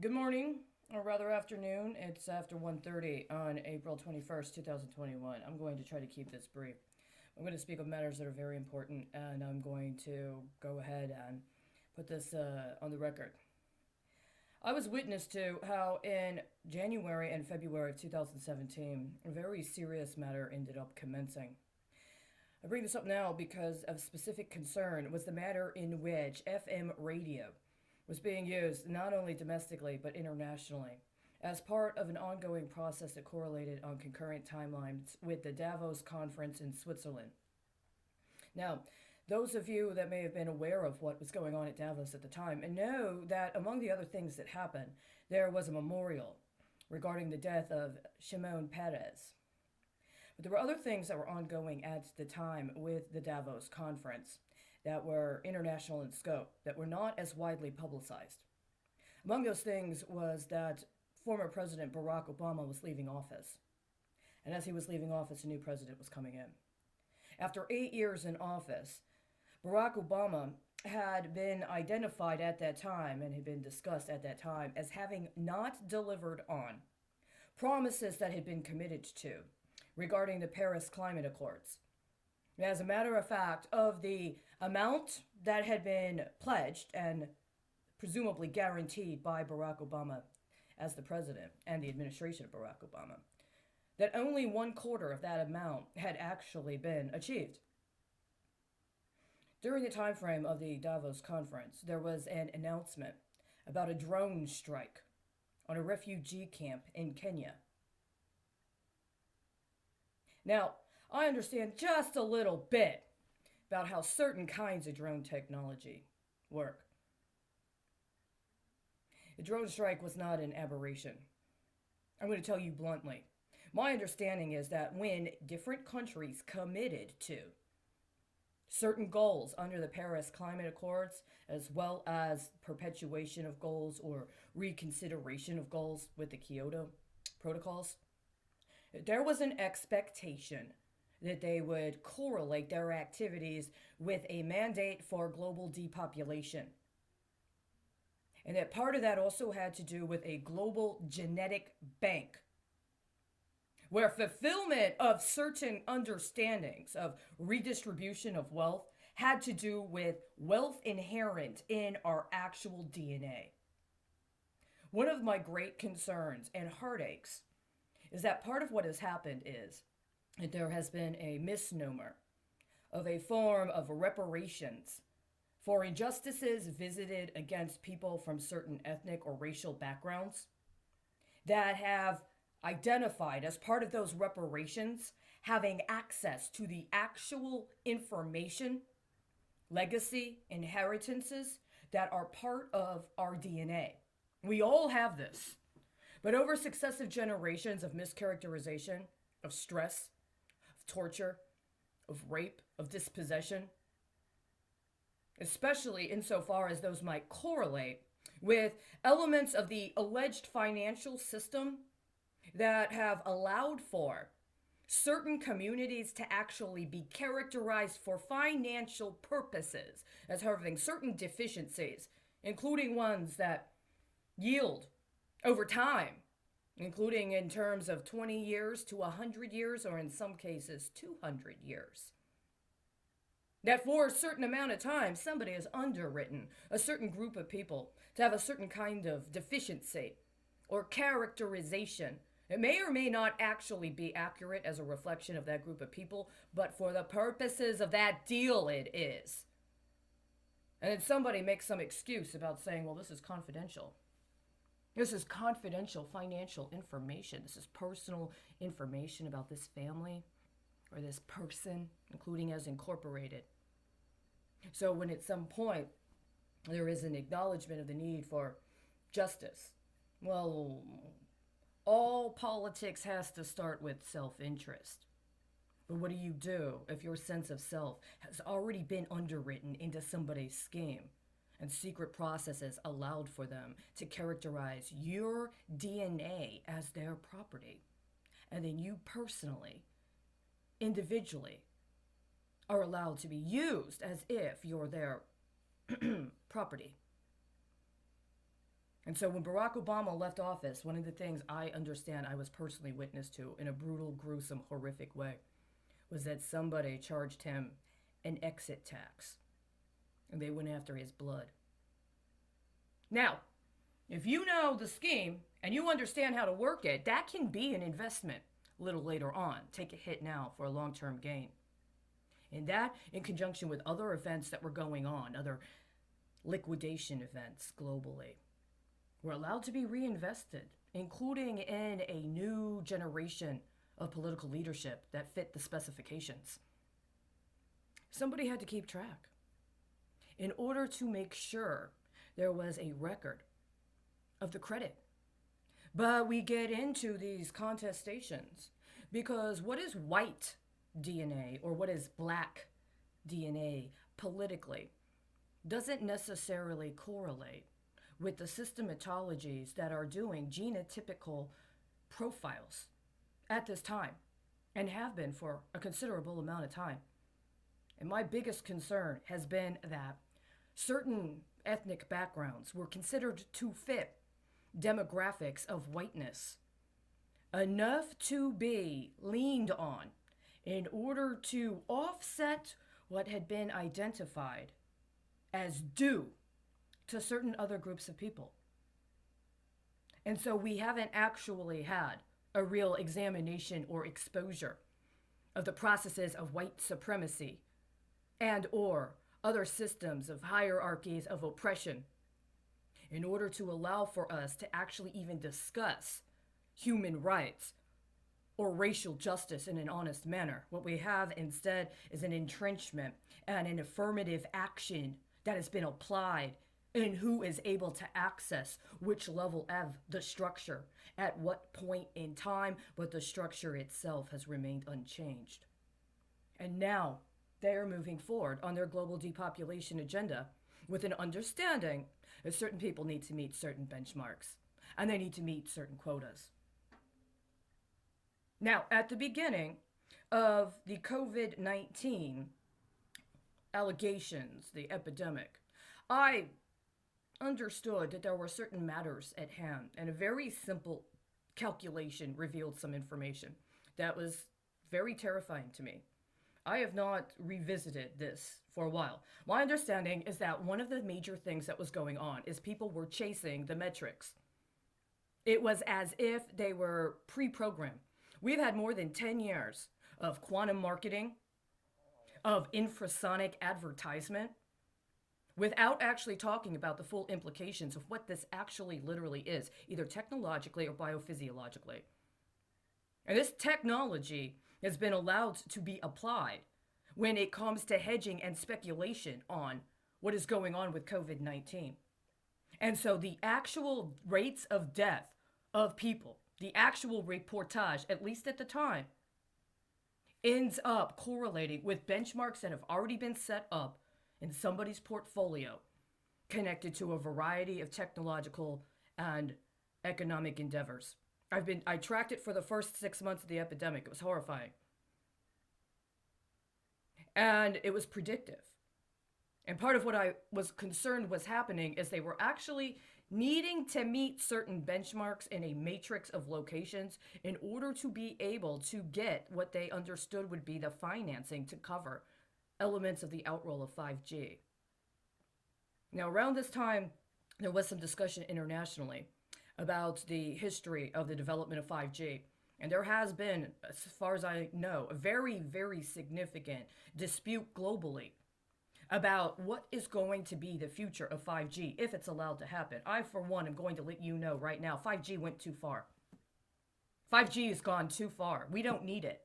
Good morning, or rather afternoon. It's after 1:30 on April 21st, 2021. I'm going to try to keep this brief. I'm going to speak of matters that are very important, and I'm going to go ahead and put this on the record. I was witness to how in January and February of 2017, a very serious matter ended up commencing. I bring this up now because of specific concern was the matter in which FM radio was being used not only domestically but internationally as part of an ongoing process that correlated on concurrent timelines with the Davos conference in Switzerland. Now, those of you that may have been aware of what was going on at Davos at the time and know that among the other things that happened, there was a memorial regarding the death of Shimon Peres. But there were other things that were ongoing at the time with the Davos conference that were international in scope, that were not as widely publicized. Among those things was that former President Barack Obama was leaving office. And as he was leaving office, a new president was coming in. After 8 years in office, Barack Obama had been identified at that time and had been discussed at that time as having not delivered on promises that had been committed to regarding the Paris Climate Accords. As a matter of fact, of the amount that had been pledged and presumably guaranteed by Barack Obama as the president and the administration of Barack Obama, that only 1/4 of that amount had actually been achieved. During the time frame of the Davos conference, there was an announcement about a drone strike on a refugee camp in Kenya. Now, I understand just a little bit about how certain kinds of drone technology work. The drone strike was not an aberration. I'm going to tell you bluntly. My understanding is that when different countries committed to certain goals under the Paris Climate Accords, as well as perpetuation of goals or reconsideration of goals with the Kyoto protocols, there was an expectation that they would correlate their activities with a mandate for global depopulation. And that part of that also had to do with a global genetic bank, where fulfillment of certain understandings of redistribution of wealth had to do with wealth inherent in our actual DNA. One of my great concerns and heartaches is that part of what has happened is that there has been a misnomer of a form of reparations for injustices visited against people from certain ethnic or racial backgrounds that have identified as part of those reparations having access to the actual information, legacy, inheritances that are part of our DNA. We all have this. But over successive generations of mischaracterization, of stress, of torture, of rape, of dispossession, especially insofar as those might correlate with elements of the alleged financial system that have allowed for certain communities to actually be characterized for financial purposes as having certain deficiencies, including ones that yield over time, including in terms of 20 years to 100 years, or in some cases 200 years. That for a certain amount of time, somebody has underwritten a certain group of people to have a certain kind of deficiency or characterization. It may or may not actually be accurate as a reflection of that group of people, but for the purposes of that deal, it is. And then somebody makes some excuse about saying, well, this is confidential. This is confidential financial information. This is personal information about this family or this person, including as incorporated. So when at some point there is an acknowledgement of the need for justice, well, all politics has to start with self-interest. But what do you do if your sense of self has already been underwritten into somebody's scheme and secret processes allowed for them to characterize your DNA as their property? And then you personally, individually, are allowed to be used as if you're their property. And so when Barack Obama left office, one of the things I understand I was personally witness to in a brutal, gruesome, horrific way was that somebody charged him an exit tax. And they went after his blood. Now, if you know the scheme and you understand how to work it, that can be an investment a little later on. Take a hit now for a long-term gain. And that, in conjunction with other events that were going on, other liquidation events globally, were allowed to be reinvested, including in a new generation of political leadership that fit the specifications. Somebody had to keep track in order to make sure there was a record of the credit. But we get into these contestations because what is white DNA or what is black DNA politically doesn't necessarily correlate with the systematologies that are doing genotypical profiles at this time and have been for a considerable amount of time. And my biggest concern has been that certain ethnic backgrounds were considered to fit demographics of whiteness enough to be leaned on in order to offset what had been identified as due to certain other groups of people. And so we haven't actually had a real examination or exposure of the processes of white supremacy and or other systems of hierarchies of oppression in order to allow for us to actually even discuss human rights or racial justice in an honest manner. What we have instead is an entrenchment and an affirmative action that has been applied in who is able to access which level of the structure at what point in time, but the structure itself has remained unchanged. And now they are moving forward on their global depopulation agenda with an understanding that certain people need to meet certain benchmarks and they need to meet certain quotas. Now, at the beginning of the COVID-19 allegations, the epidemic, I understood that there were certain matters at hand, and a very simple calculation revealed some information that was very terrifying to me. I have not revisited this for a while. My understanding is that one of the major things that was going on is people were chasing the metrics. It was as if they were pre-programmed. We've had more than 10 years of quantum marketing, of infrasonic advertisement, without actually talking about the full implications of what this actually literally is, either technologically or biophysiologically. And this technology has been allowed to be applied when it comes to hedging and speculation on what is going on with COVID-19. And so the actual rates of death of people, the actual reportage, at least at the time, ends up correlating with benchmarks that have already been set up in somebody's portfolio connected to a variety of technological and economic endeavors. I tracked it for the first 6 months of the epidemic. It was horrifying. And it was predictive. And part of what I was concerned was happening is they were actually needing to meet certain benchmarks in a matrix of locations in order to be able to get what they understood would be the financing to cover elements of the outroll of 5G. Now, around this time, there was some discussion internationally about the history of the development of 5G. And there has been, as far as I know, a very, very significant dispute globally about what is going to be the future of 5G if it's allowed to happen. I, for one, am going to let you know right now, 5G went too far. 5G has gone too far. We don't need it.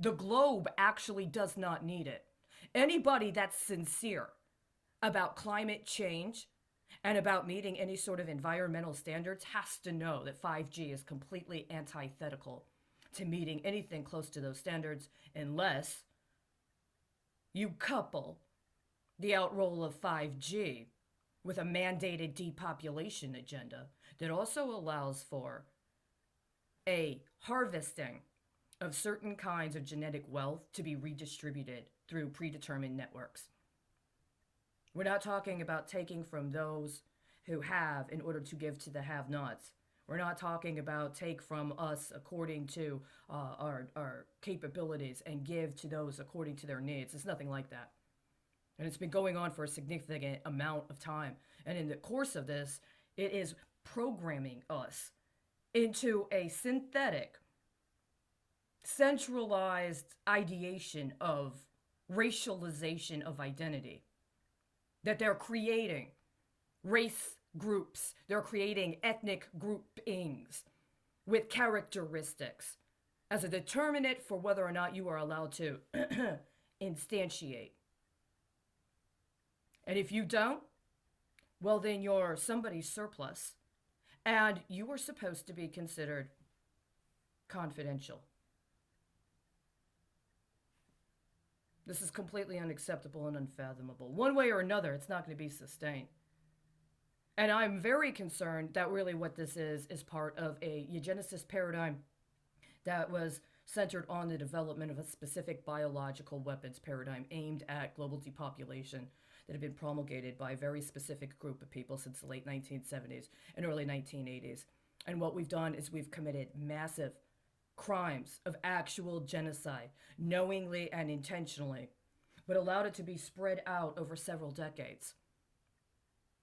The globe actually does not need it. Anybody that's sincere about climate change and about meeting any sort of environmental standards has to know that 5G is completely antithetical to meeting anything close to those standards unless you couple the outroll of 5G with a mandated depopulation agenda that also allows for a harvesting of certain kinds of genetic wealth to be redistributed through predetermined networks. We're not talking about taking from those who have in order to give to the have-nots. We're not talking about take from us according to our capabilities and give to those according to their needs. It's nothing like that. And it's been going on for a significant amount of time. And in the course of this, it is programming us into a synthetic, centralized ideation of racialization of identity. That they're creating race groups, they're creating ethnic groupings with characteristics as a determinant for whether or not you are allowed to instantiate. And if you don't, well, then you're somebody's surplus, and you are supposed to be considered confidential. This is completely unacceptable and unfathomable. One way or another, it's not going to be sustained. And I'm very concerned that really what this is part of a eugenicist paradigm that was centered on the development of a specific biological weapons paradigm aimed at global depopulation that had been promulgated by a very specific group of people since the late 1970s and early 1980s. And what we've done is we've committed massive crimes of actual genocide, knowingly and intentionally, but allowed it to be spread out over several decades,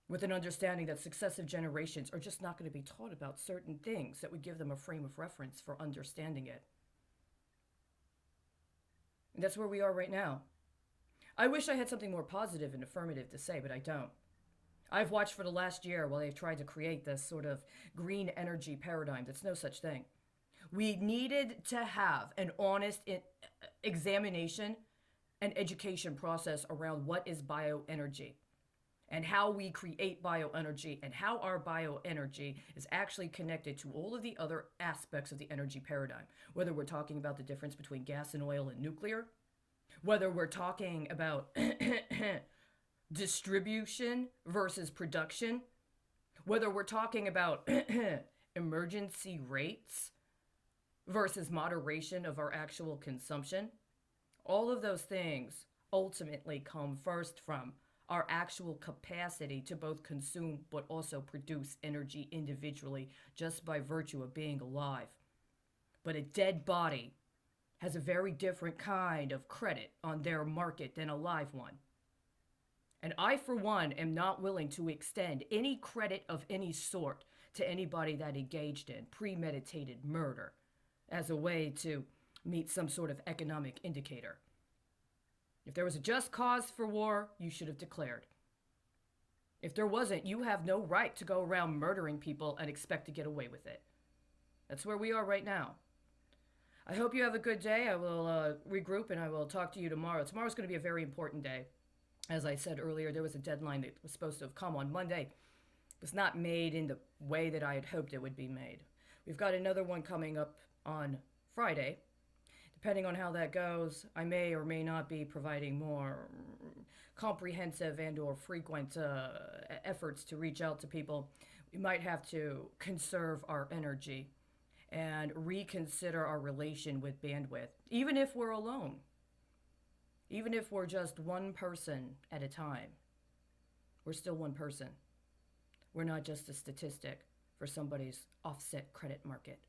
with an understanding that successive generations are just not going to be taught about certain things that would give them a frame of reference for understanding it. And that's where we are right now. I wish I had something more positive and affirmative to say, but I don't. I've watched for the last year while they've tried to create this sort of green energy paradigm that's no such thing. We needed to have an honest examination and education process around what is bioenergy and how we create bioenergy and how our bioenergy is actually connected to all of the other aspects of the energy paradigm. Whether we're talking about the difference between gas and oil and nuclear, whether we're talking about distribution versus production, whether we're talking about emergency rates versus moderation of our actual consumption, all of those things ultimately come first from our actual capacity to both consume but also produce energy individually just by virtue of being alive. But a dead body has a very different kind of credit on their market than a live one. And I, for one, am not willing to extend any credit of any sort to anybody that engaged in premeditated murder as a way to meet some sort of economic indicator. If there was a just cause for war, you should have declared. If there wasn't, you have no right to go around murdering people and expect to get away with it. That's where we are right now. I hope you have a good day. I will regroup and I will talk to you tomorrow. Tomorrow's going to be a very important day. As I said earlier, there was a deadline that was supposed to have come on Monday. It was not made in the way that I had hoped it would be made. We've got another one coming up on Friday. Depending on how that goes, I may or may not be providing more comprehensive and or frequent efforts to reach out to people. We might have to conserve our energy and reconsider our relation with bandwidth, even if we're alone, even if we're just one person at a time. We're still one person. We're not just a statistic for somebody's offset credit market.